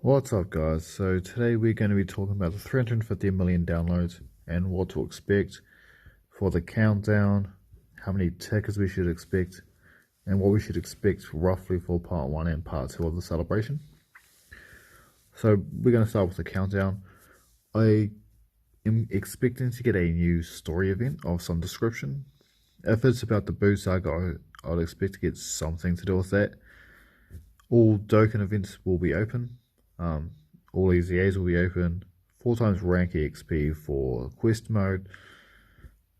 What's up, guys? So today we're going to be talking about the 350 million downloads and what to expect for the countdown, how many tickets we should expect, and what we should expect roughly for part 1 and part 2 of the celebration. So we're going to start with the countdown. I am expecting to get a new story event of some description. If it's about the Boo Saga, I'd expect to get something to do with that. All Dokkan events will be open. All EZAs will be open. 4 times rank EXP for quest mode.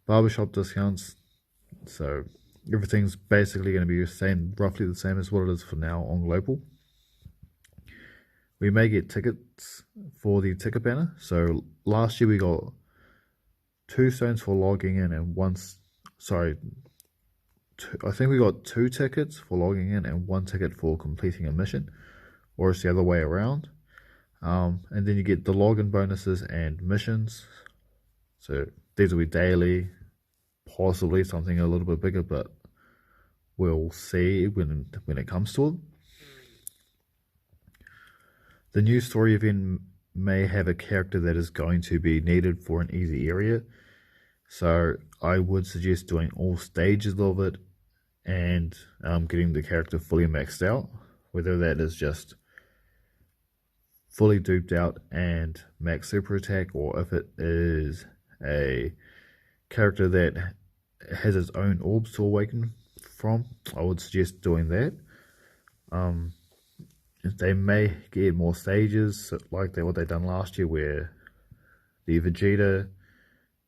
Barbershop discounts. So everything's basically going to be roughly the same as what it is for now on global. We may get tickets for the ticket banner. So last year we got 2 stones for logging in and I think we got 2 tickets for logging in and 1 ticket for completing a mission, or it's the other way around. And then you get the login bonuses and missions. So these will be daily, possibly something a little bit bigger, but we'll see when it comes to it. The new story event may have a character that is going to be needed for an easy area. So I would suggest doing all stages of it and getting the character fully maxed out, whether that is just fully duped out and max super attack, or if it is a character that has its own orbs to awaken from, I would suggest doing that. They may get more stages like what they done last year, where the Vegeta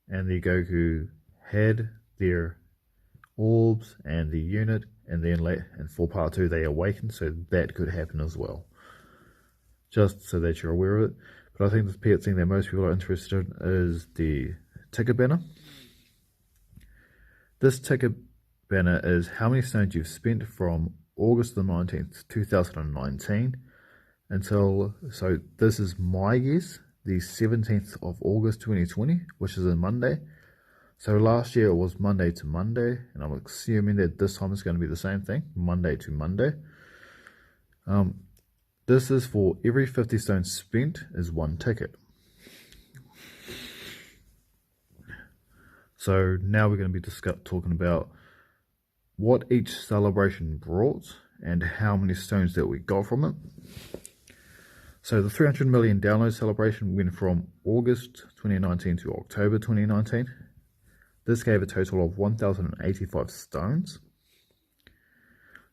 and the Goku had their orbs and the unit, and then for part 2 they awaken, so that could happen as well, just so that you're aware of it. But I think the thing that most people are interested in is the ticket banner. This ticket banner is how many stones you've spent from August the 19th, 2019 until, so this is my guess, the 17th of August 2020, which is a Monday. So last year it was Monday to Monday, and I'm assuming that this time it's going to be the same thing, Monday to Monday. This is for every 50 stones spent is 1 ticket. So now we're going to be talking about what each celebration brought and how many stones that we got from it. So the 300 million download celebration went from August 2019 to October 2019. This gave a total of 1,085 stones.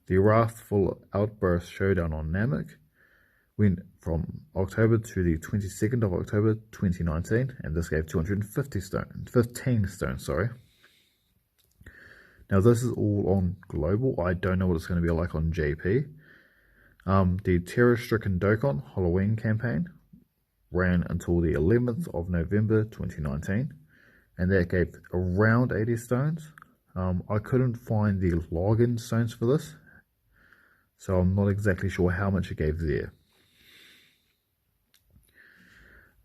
The Wrathful Outburst Showdown on Namek went from October to the 22nd of October 2019, and this gave 15 stones. Now this is all on global. I don't know what it's going to be like on JP. The Terror-Stricken Dokkan Halloween campaign ran until the 11th of November 2019, and that gave around 80 stones. I couldn't find the login stones for this, so I'm not exactly sure how much it gave there.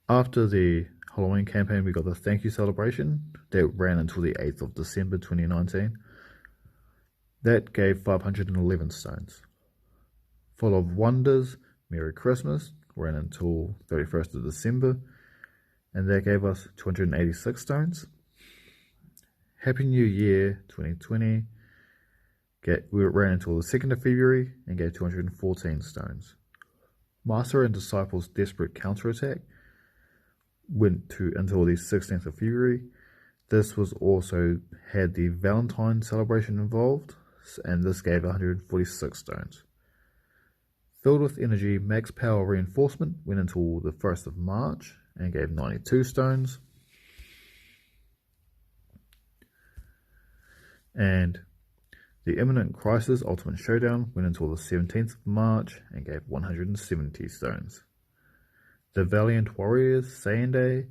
After the Halloween campaign, we got the Thank You celebration that ran until the 8th of December 2019. That gave 511 stones. Full of Wonders, Merry Christmas ran until 31st of December, and that gave us 286 stones. Happy New Year 2020 we ran until the 2nd of February and gave 214 stones. Master and Disciples Desperate Counterattack went to until the 16th of February. This was also had the Valentine celebration involved, and this gave 146 stones. Filled with Energy Max Power Reinforcement went until the 1st of March and gave 92 stones. And the Imminent Crisis Ultimate Showdown went until the 17th of March and gave 170 stones. The Valiant Warriors Saiyan Day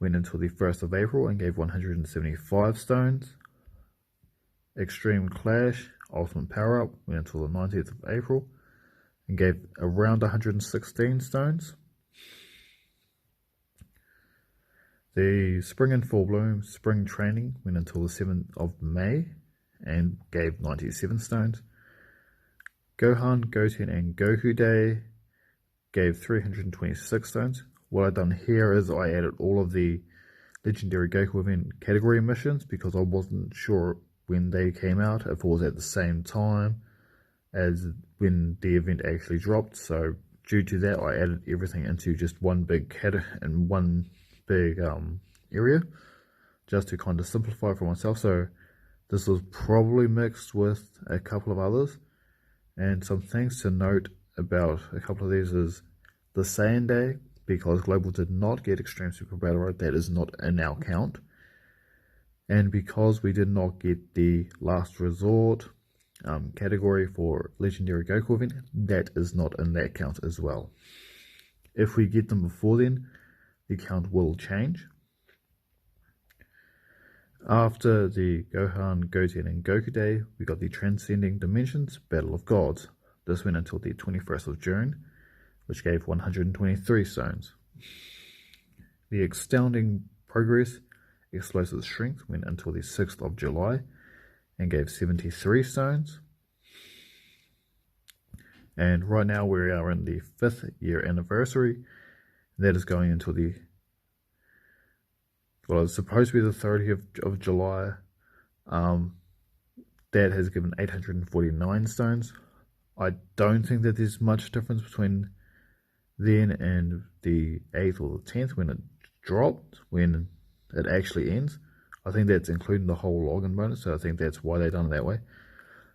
went until the 1st of April and gave 175 stones. Extreme Clash Ultimate Power Up went until the 19th of April and gave around 116 stones. The Spring in Full Bloom Spring Training went until the 7th of May and gave 97 stones. Gohan, Goten and Goku Day gave 326 stones. What I've done here is I added all of the Legendary Goku event category missions because I wasn't sure when they came out, if it was at the same time as when the event actually dropped. So due to that, I added everything into just one big area, just to kind of simplify for myself. So this was probably mixed with a couple of others. And some things to note about a couple of these is the Saiyan Day, because Global did not get Extreme Super Battle Road, that is not in our count. And because we did not get the Last Resort category for Legendary Goku event, that is not in that count as well. If we get them before then, the count will change. After the Gohan, Goten, and Goku Day, we got the Transcending Dimensions Battle of Gods. This went until the 21st of June, which gave 123 stones. The Astounding Progress Explosive Strength went until the 6th of July and gave 73 stones. And right now we are in the 5th year anniversary. That is going until the, well, it's supposed to be the 30th of July. That has given 849 stones. I don't think that there's much difference between then and the 8th or the 10th when it dropped, when it actually ends. I think that's including the whole login bonus, so I think that's why they've done it that way.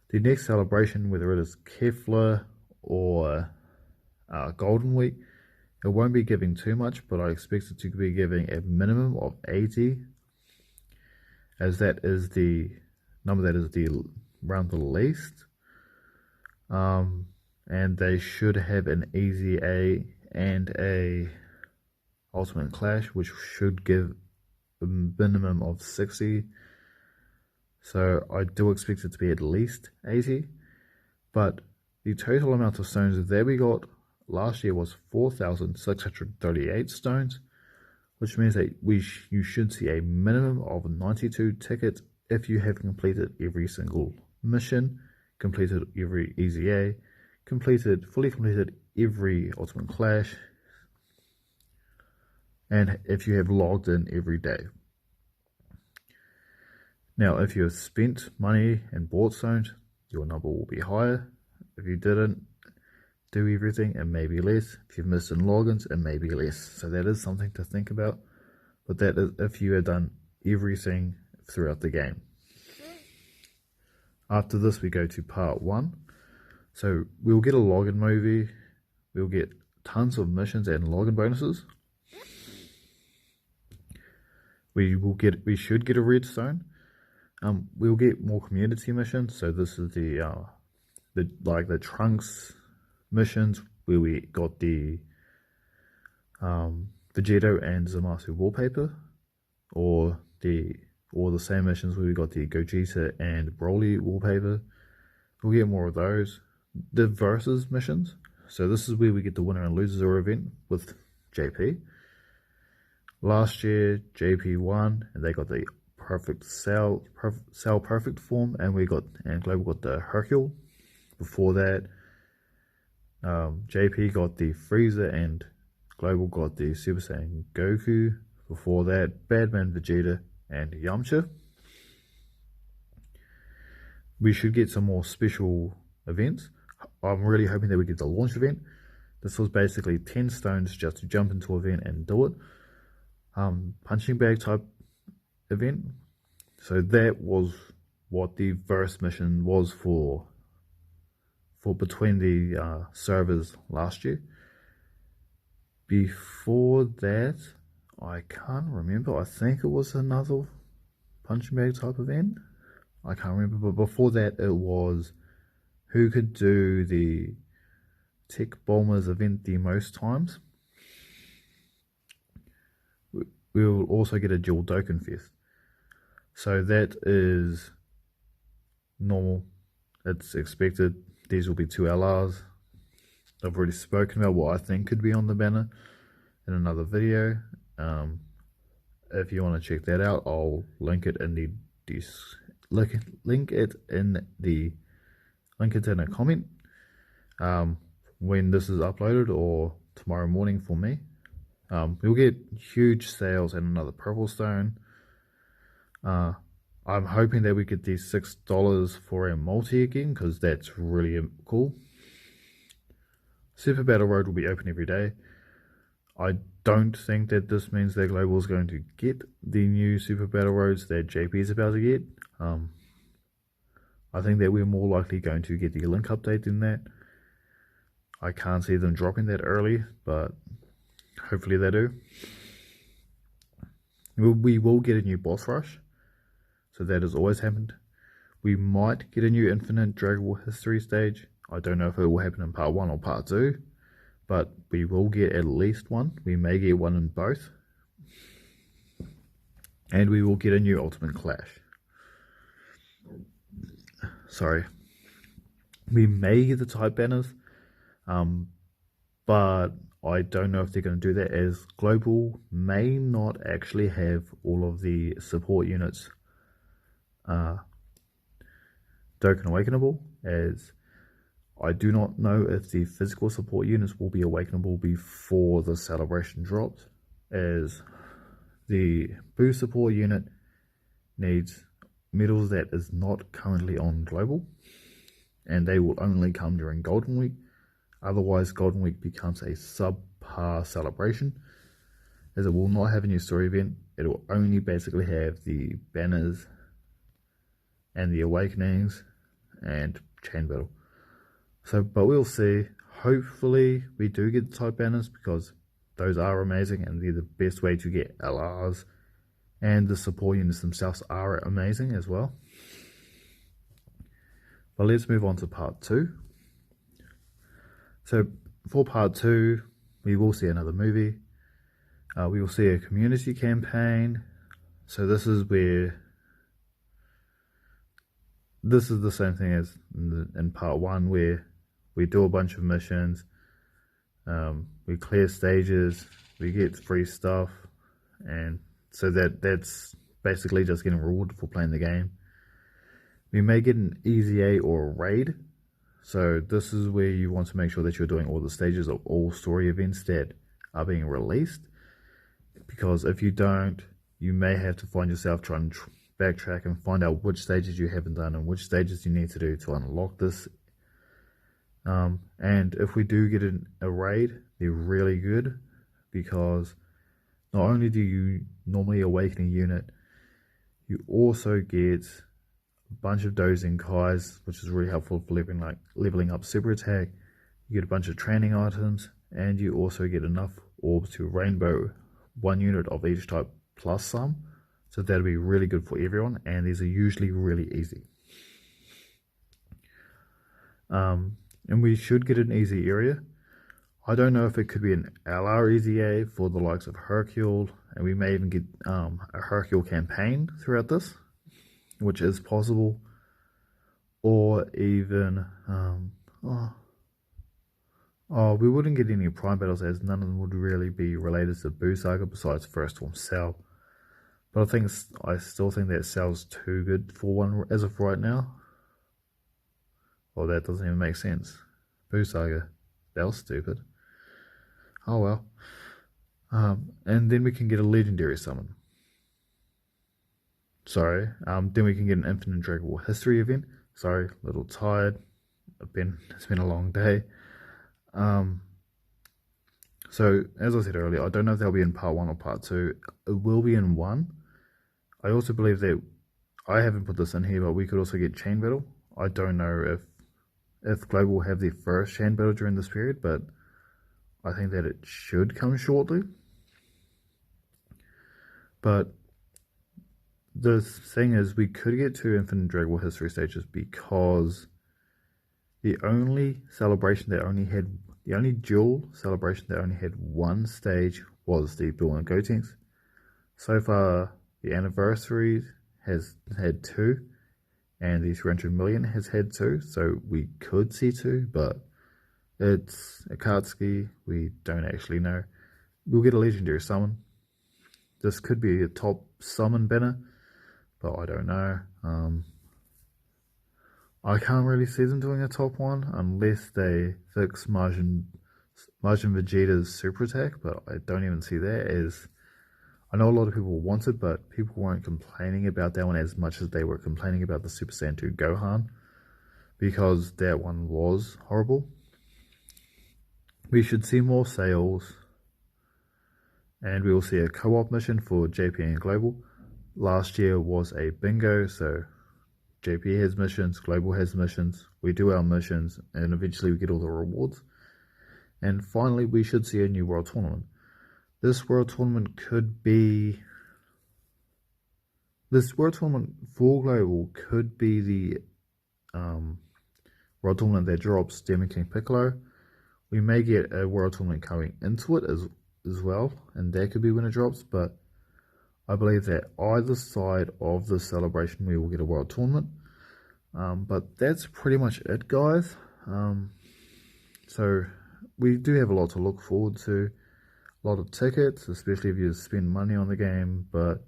The next celebration, whether it is Kefla or Golden Week, it won't be giving too much, but I expect it to be giving a minimum of 80, as that is the number that is the around the least. And they should have an Easy A and a Ultimate Clash, which should give a minimum of 60. So I do expect it to be at least 80. But the total amount of stones that we got last year was 4,638 stones, which means that you should see a minimum of 92 tickets if you have completed every single mission, completed every Easy A, fully completed every Ultimate Clash, and if you have logged in every day. Now, if you have spent money and bought stones, your number will be higher. If you didn't do everything, it may be less. If you've missed in logins, it may be less. So that is something to think about. But that is if you have done everything throughout the game. After this, we go to part 1. So we'll get a login movie. We'll get tons of missions and login bonuses. We should get a redstone. We'll get more community missions. So this is the Trunks missions where we got the Vegito and Zamasu wallpaper, or the same missions where we got the Gogeta and Broly wallpaper. We'll get more of those. The versus missions. So this is where we get the winner and loser event with JP. Last year JP won and they got the perfect Cell perfect form, and Global got the Hercule. Before that, JP got the Frieza and Global got the Super Saiyan Goku. Before that, Badman Vegeta and Yamcha. We should get some more special events. I'm really hoping that we get the launch event. This was basically 10 stones just to jump into an event and do it. Punching bag type event. So that was what the verse mission was for between the servers last year. Before that, I can't remember. I think it was another punching bag type event. I can't remember, but before that it was who could do the Tech Bombers event the most times. We will also get a dual Dokkan Fest. So that is normal. It's expected. These will be 2 LRs. I've already spoken about what I think could be on the banner in another video. If you want to check that out, I'll link it in a comment when this is uploaded, or tomorrow morning for me. We'll get huge sales and another purple stone. I'm hoping that we get these $6 for a multi again, because that's really cool. Super Battle Road will be open every day. I don't think that this means that Global is going to get the new Super Battle Roads that JP is about to get. I think that we're more likely going to get the link update than that. I can't see them dropping that early, but hopefully they do. We will get a new boss rush, so that has always happened. We might get a new Infinite Dragon Ball History stage. I don't know if it will happen in part 1 or part 2, but we will get at least one. We may get one in both. And we will get a new Ultimate Clash. Sorry. We may get the type banners, but I don't know if they're going to do that, as Global may not actually have all of the support units Dokkan Awakenable, as I do not know if the physical support units will be awakenable before the celebration drops, as the boost support unit needs medals that is not currently on Global, and they will only come during Golden Week. Otherwise, Golden Week becomes a subpar celebration, as it will not have a new story event. It will only basically have the banners and the awakenings and chain battle. So, but we'll see. Hopefully we do get the type banners, because those are amazing and they're the best way to get LRs, and the support units themselves are amazing as well. But let's move on to part 2. So for part 2, we will see another movie. We will see a community campaign. So this is where, this is the same thing as in part 1, where we do a bunch of missions, we clear stages, we get free stuff, and so that's basically just getting rewarded for playing the game. We may get an EZA or a raid. So this is where you want to make sure that you're doing all the stages of all story events that are being released, because if you don't, you may have to find yourself trying to backtrack and find out which stages you haven't done and which stages you need to do to unlock this. And if we do get a raid, they're really good, because not only do you normally awaken a unit, you also get a bunch of dozing Kais, which is really helpful for leveling up super attack. You get a bunch of training items, and you also get enough orbs to rainbow one unit of each type plus some. So that'll be really good for everyone, and these are usually really easy. And we should get an easy area. I don't know if it could be an LR EZA for the likes of Hercule, and we may even get a Hercule campaign throughout this, which is possible, or even we wouldn't get any prime battles, as none of them would really be related to Boo Saga besides First Form Cell. But I still think that Cell's too good for one as of right now. Well, that doesn't even make sense. Boo Saga, that was stupid. Oh well. And then we can get a legendary summon. Sorry. Then we can get an Infinite Dragon Ball History event. Sorry, a little tired. It's been a long day. So as I said earlier, I don't know if they'll be in part 1 or part 2. It will be in 1. I also believe that, I haven't put this in here, but we could also get Chain Battle. I don't know if Global will have their first Chain Battle during this period, but I think that it should come shortly. But the thing is, we could get 2 Infinite Dragon Ball History stages, because the only dual celebration that only had 1 stage was the Bill and Gotenks. So far, the Anniversary has had 2, and the 300 million has had 2, so we could see 2, but it's Akatsuki, we don't actually know. We'll get a legendary summon. This could be a top summon banner, but I don't know. I can't really see them doing a top one unless they fix Majin Majin Vegeta's super attack, but I don't even see that as... I know a lot of people want it, but people weren't complaining about that one as much as they were complaining about the Super Saiyan 2 Gohan, because that one was horrible. We should see more sales, and we will see a co-op mission for JP and Global. Last year was a bingo, so JP has missions, Global has missions, we do our missions, and eventually we get all the rewards. And finally, we should see a new World Tournament. This World Tournament for Global could be the World Tournament that drops Demon King Piccolo. We may get a World Tournament coming into it as well, and that could be when it drops, but I believe that either side of the celebration we will get a World Tournament. But that's pretty much it, guys. So we do have a lot to look forward to. A lot of tickets, especially if you spend money on the game, but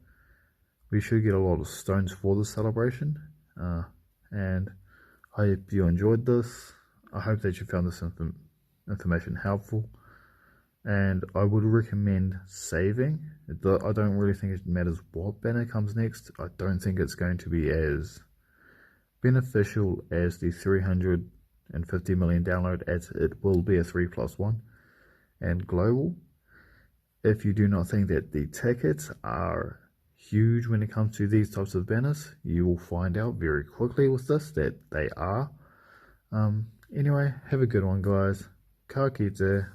we should get a lot of stones for the celebration. And I hope you enjoyed this. I hope that you found this information helpful. And I would recommend saving. I don't really think it matters what banner comes next. I don't think it's going to be as beneficial as the 350 million download, as it will be a 3+1 and global. If you do not think that the tickets are huge when it comes to these types of banners, you will find out very quickly with this that they are. Anyway, have a good one, guys. Ka kite.